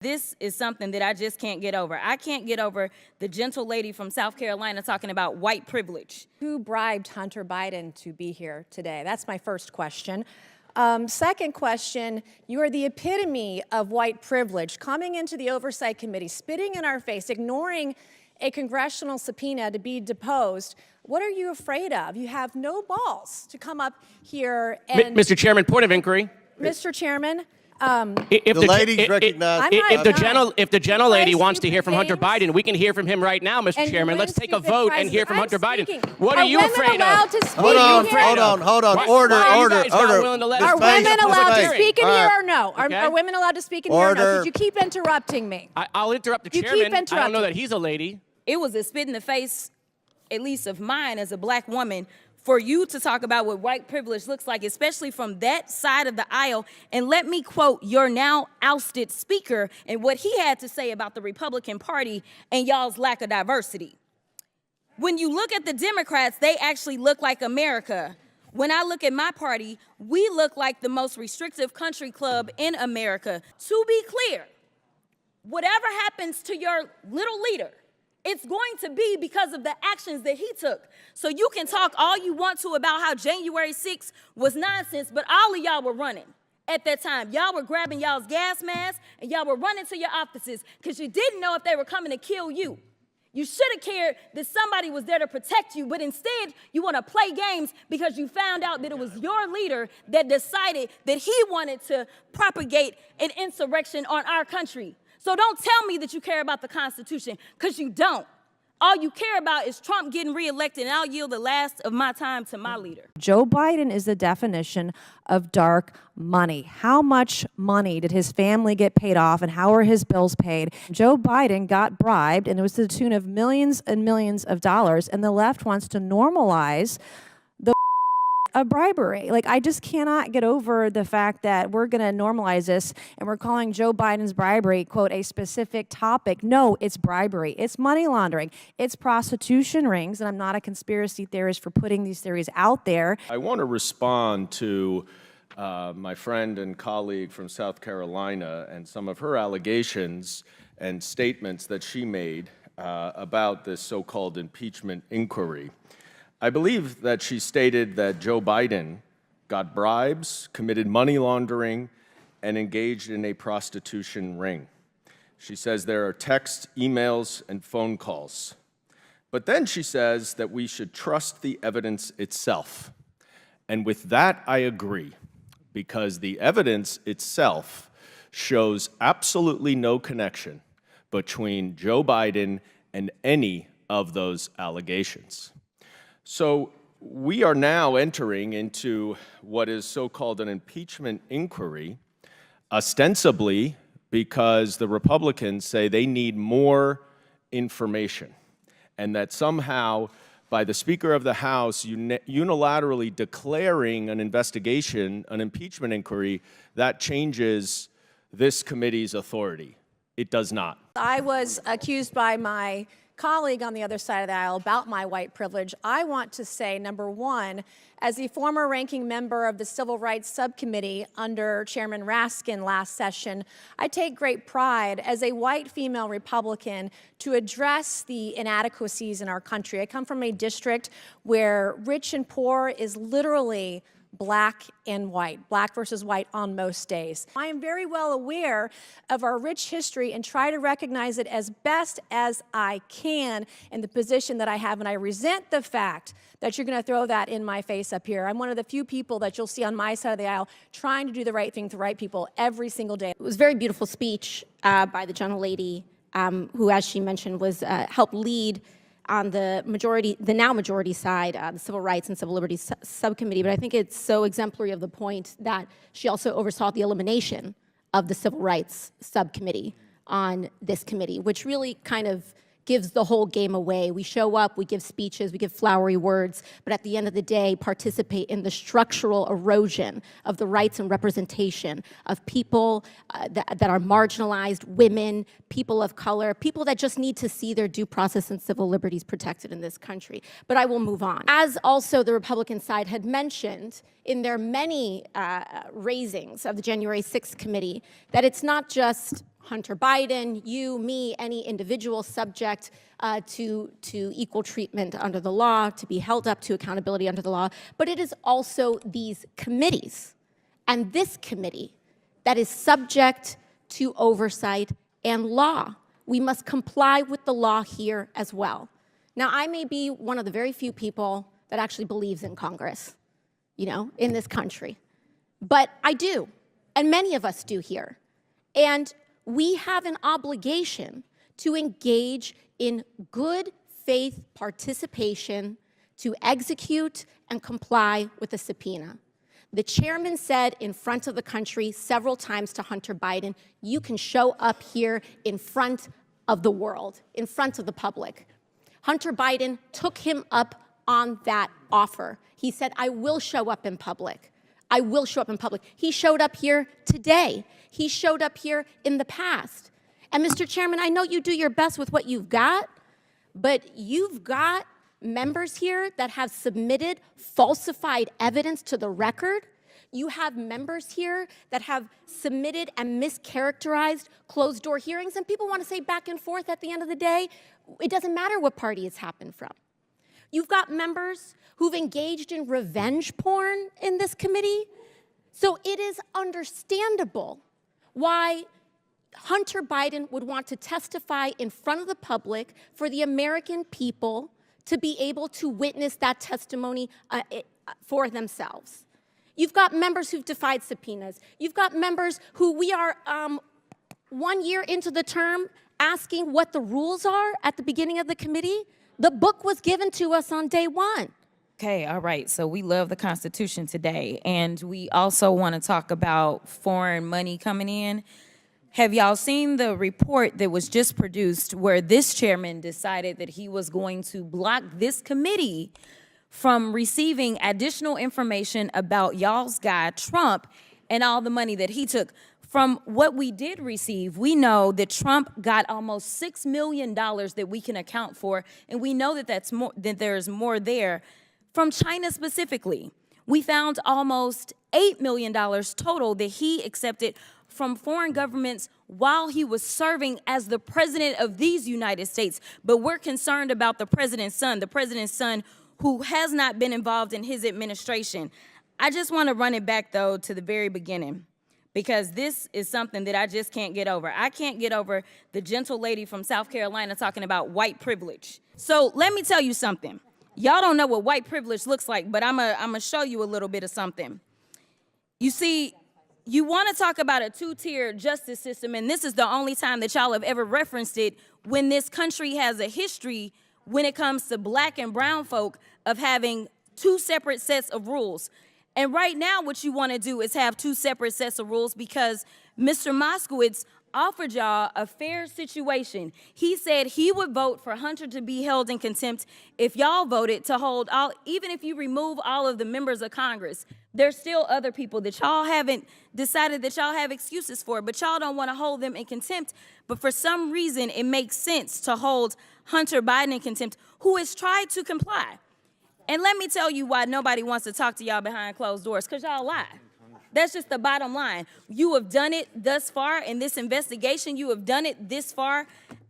This is something that I just can't get over. I can't get over the gentle lady from South Carolina talking about white privilege. Who bribed Hunter Biden to be here today? That's my first question. Second question, you are the epitome of white privilege, coming into the Oversight Committee, spitting in our face, ignoring a congressional subpoena to be deposed. What are you afraid of? You have no balls to come up here and— Mr. Chairman, point of inquiry. Mr. Chairman, If The ladies recognize. if the gentle lady wants to hear from Hunter things. Biden, we can hear from him right now, Mr. And Chairman. you Let's take a wouldn't speak vote the and hear from Hunter president. Biden. I'm speaking. What are you women afraid allowed of? to speak Hold on, here? hold on, hold on. Why- Order, why are you order, guys not order. willing to let Are us women speak? allowed to Hearing. speak in All here right. or no? Okay. Are women allowed to speak in here or no? Order. Because you keep interrupting me. I'll interrupt the You keep chairman. I don't know interrupting. that he's a lady. It was a spit in the face, at least of mine as a black woman, for you to talk about what white privilege looks like, especially from that side of the aisle. And let me quote your now ousted speaker and what he had to say about the Republican Party and y'all's lack of diversity. When you look at the Democrats, they actually look like America. When I look at my party, we look like the most restrictive country club in America. To be clear, whatever happens to your little leader, it's going to be because of the actions that he took. So you can talk all you want to about how January 6th was nonsense, but all of y'all were running at that time. Y'all were grabbing y'all's gas masks and y'all were running to your offices because you didn't know if they were coming to kill you. You should have cared that somebody was there to protect you, but instead you want to play games because you found out that it was your leader that decided that he wanted to propagate an insurrection on our country. So don't tell me that you care about the Constitution, because you don't. All you care about is Trump getting reelected, and I'll yield the last of my time to my leader. Joe Biden is the definition of dark money. How much money did his family get paid off, and how are his bills paid? Joe Biden got bribed, and it was to the tune of millions and millions of dollars, and the left wants to normalize the of bribery. Like, I just cannot get over the fact that we're going to normalize this and we're calling Joe Biden's bribery, quote, a specific topic. No, it's bribery. It's money laundering. It's prostitution rings. And I'm not a conspiracy theorist for putting these theories out there. I want to respond to my friend and colleague from South Carolina and some of her allegations and statements that she made about this so-called impeachment inquiry. I believe that she stated that Joe Biden got bribes, committed money laundering, and engaged in a prostitution ring. She says there are texts, emails, and phone calls. But then she says that we should trust the evidence itself. And with that, I agree, because the evidence itself shows absolutely no connection between Joe Biden and any of those allegations. So we are now entering into what is so-called an impeachment inquiry, ostensibly because the Republicans say they need more information, and that somehow by the Speaker of the House unilaterally declaring an investigation, an impeachment inquiry, that changes this committee's authority. It does not. I was accused by my colleague on the other side of the aisle about my white privilege. I want to say, number one, as the former ranking member of the Civil Rights Subcommittee under Chairman Raskin last session, I take great pride as a white female Republican to address the inadequacies in our country. I come from a district where rich and poor is literally black and white, black versus white on most days. I am very well aware of our rich history and try to recognize it as best as I can in the position that I have, and I resent the fact that you're going to throw that in my face up here. I'm one of the few people that you'll see on my side of the aisle trying to do the right thing for the right people every single day. It was a very beautiful speech by the gentlelady who, as she mentioned, was helped lead on the now majority side, the Civil Rights and Civil Liberties Subcommittee. But I think it's so exemplary of the point that she also oversaw the elimination of the Civil Rights Subcommittee on this committee, which really kind of gives the whole game away. We show up, we give speeches, we give flowery words, but at the end of the day, participate in the structural erosion of the rights and representation of people that are marginalized, women, people of color, people that just need to see their due process and civil liberties protected in this country. But I will move on. As also the Republican side had mentioned in their many raisings of the January 6th committee, that it's not just Hunter Biden, you, me, any individual subject to equal treatment under the law, to be held up to accountability under the law, but it is also these committees and this committee that is subject to oversight and law. We must comply with the law here as well. Now, I may be one of the very few people that actually believes in Congress, in this country, but I do, and many of us do here. And we have an obligation to engage in good faith participation to execute and comply with the subpoena. The chairman said in front of the country several times to Hunter Biden, you can show up here in front of the world, in front of the public. Hunter Biden took him up on that offer. He said, I will show up in public. I will show up in public. He showed up here today. He showed up here in the past. And Mr. Chairman, I know you do your best with what you've got, but you've got members here that have submitted falsified evidence to the record. You have members here that have submitted and mischaracterized closed-door hearings, and people want to say back and forth at the end of the day, it doesn't matter what party it's happened from. You've got members who've engaged in revenge porn in this committee. So it is understandable why Hunter Biden would want to testify in front of the public for the American people to be able to witness that testimony for themselves. You've got members who've defied subpoenas. You've got members who we are 1 year into the term asking what the rules are at the beginning of the committee. The book was given to us on day one. Okay, all right. So we love the Constitution today. And we also want to talk about foreign money coming in. Have y'all seen the report that was just produced where this chairman decided that he was going to block this committee from receiving additional information about y'all's guy, Trump, and all the money that he took? From what we did receive, we know that Trump got almost $6 million that we can account for, and we know that there's more there. From China specifically, we found almost $8 million total that he accepted from foreign governments while he was serving as the president of these United States. But we're concerned about the president's son who has not been involved in his administration. I just want to run it back, though, to the very beginning, because this is something that I just can't get over. I can't get over the gentle lady from South Carolina talking about white privilege. So let me tell you something. Y'all don't know what white privilege looks like, but I'm gonna show you a little bit of something. You see, you want to talk about a two-tier justice system, and this is the only time that y'all have ever referenced it, when this country has a history when it comes to black and brown folk of having two separate sets of rules. And right now, what you want to do is have two separate sets of rules because Mr. Moskowitz offered y'all a fair situation. He said he would vote for Hunter to be held in contempt if y'all voted to hold all, even if you remove all of the members of Congress. There's still other people that y'all haven't decided that y'all have excuses for, but y'all don't want to hold them in contempt. But for some reason, it makes sense to hold Hunter Biden in contempt, who has tried to comply. And let me tell you why nobody wants to talk to y'all behind closed doors, because y'all lie. That's just the bottom line. You have done it thus far in this investigation. You have done it this far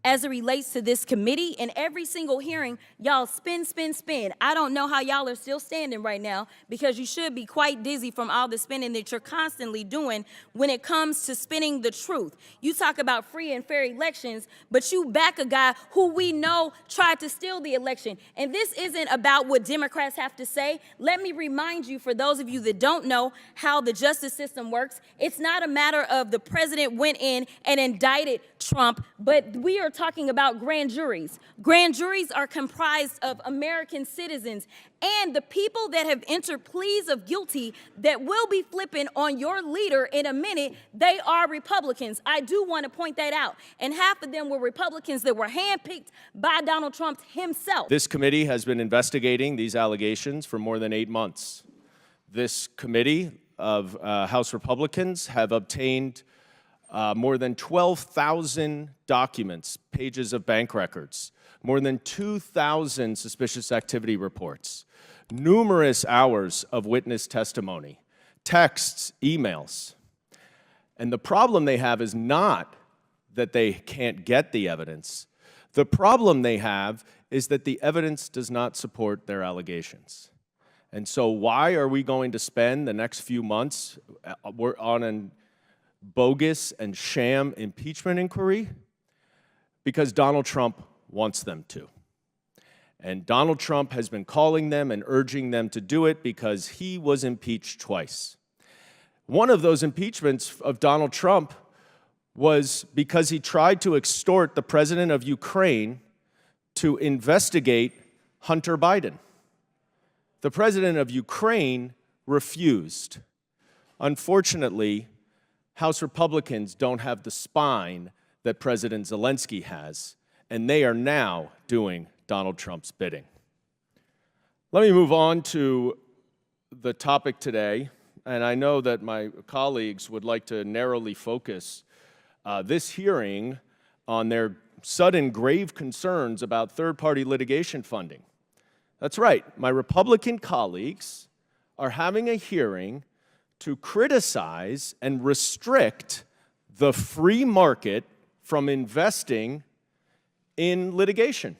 as it relates to this committee. In every single hearing, y'all spin, spin, spin. I don't know how y'all are still standing right now, because you should be quite dizzy from all the spinning that you're constantly doing when it comes to spinning the truth. You talk about free and fair elections, but you back a guy who we know tried to steal the election. And this isn't about what Democrats have to say. Let me remind you, for those of you that don't know how the justice system works, it's not a matter of the president went in and indicted Trump, but we are talking about grand juries. Grand juries are comprised of American citizens, and the people that have entered pleas of guilty that will be flipping on your leader in a minute, they are Republicans. I do want to point that out. And half of them were Republicans that were handpicked by Donald Trump himself. This committee has been investigating these allegations for more than 8 months. This committee of House Republicans have obtained more than 12,000 documents, pages of bank records, more than 2,000 suspicious activity reports, numerous hours of witness testimony, texts, emails. And the problem they have is not that they can't get the evidence. The problem they have is that the evidence does not support their allegations. And so why are we going to spend the next few months on a bogus and sham impeachment inquiry? Because Donald Trump wants them to. And Donald Trump has been calling them and urging them to do it because he was impeached twice. One of those impeachments of Donald Trump was because he tried to extort the president of Ukraine to investigate Hunter Biden. The president of Ukraine refused. Unfortunately, House Republicans don't have the spine that President Zelensky has, and they are now doing Donald Trump's bidding. Let me move on to the topic today, and I know that my colleagues would like to narrowly focus this hearing on their sudden grave concerns about third-party litigation funding. That's right, my Republican colleagues are having a hearing to criticize and restrict the free market from investing in litigation.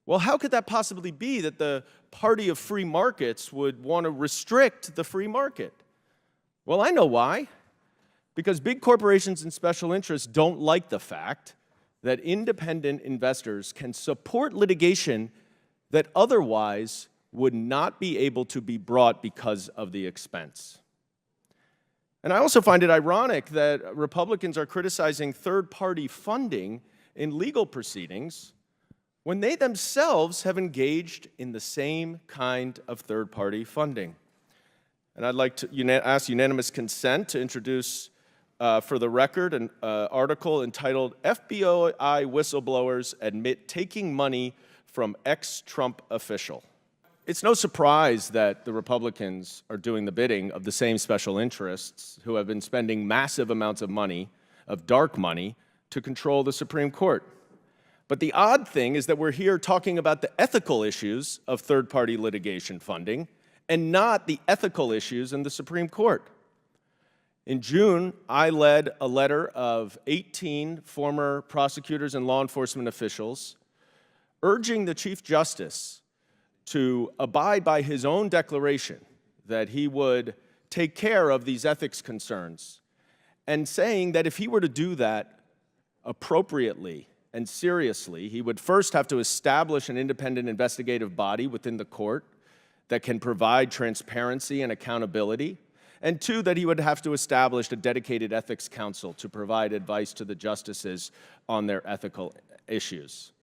Well, how could that possibly be that the party of free markets would want to restrict the free market? Well, I know why. Because big corporations and special interests don't like the fact that independent investors can support litigation that otherwise would not be able to be brought because of the expense. And I also find it ironic that Republicans are criticizing third-party funding in legal proceedings when they themselves have engaged in the same kind of third-party funding. And I'd like to ask unanimous consent to introduce for the record an article entitled FBI Whistleblowers Admit Taking Money from Ex-Trump Official. It's no surprise that the Republicans are doing the bidding of the same special interests who have been spending massive amounts of money, of dark money, to control the Supreme Court. But the odd thing is that we're here talking about the ethical issues of third-party litigation funding and not the ethical issues in the Supreme Court. In June, I led a letter of 18 former prosecutors and law enforcement officials urging the Chief Justice to abide by his own declaration that he would take care of these ethics concerns, and saying that if he were to do that appropriately and seriously, he would first have to establish an independent investigative body within the court that can provide transparency and accountability, and two, that he would have to establish a dedicated ethics council to provide advice to the justices on their ethical issues.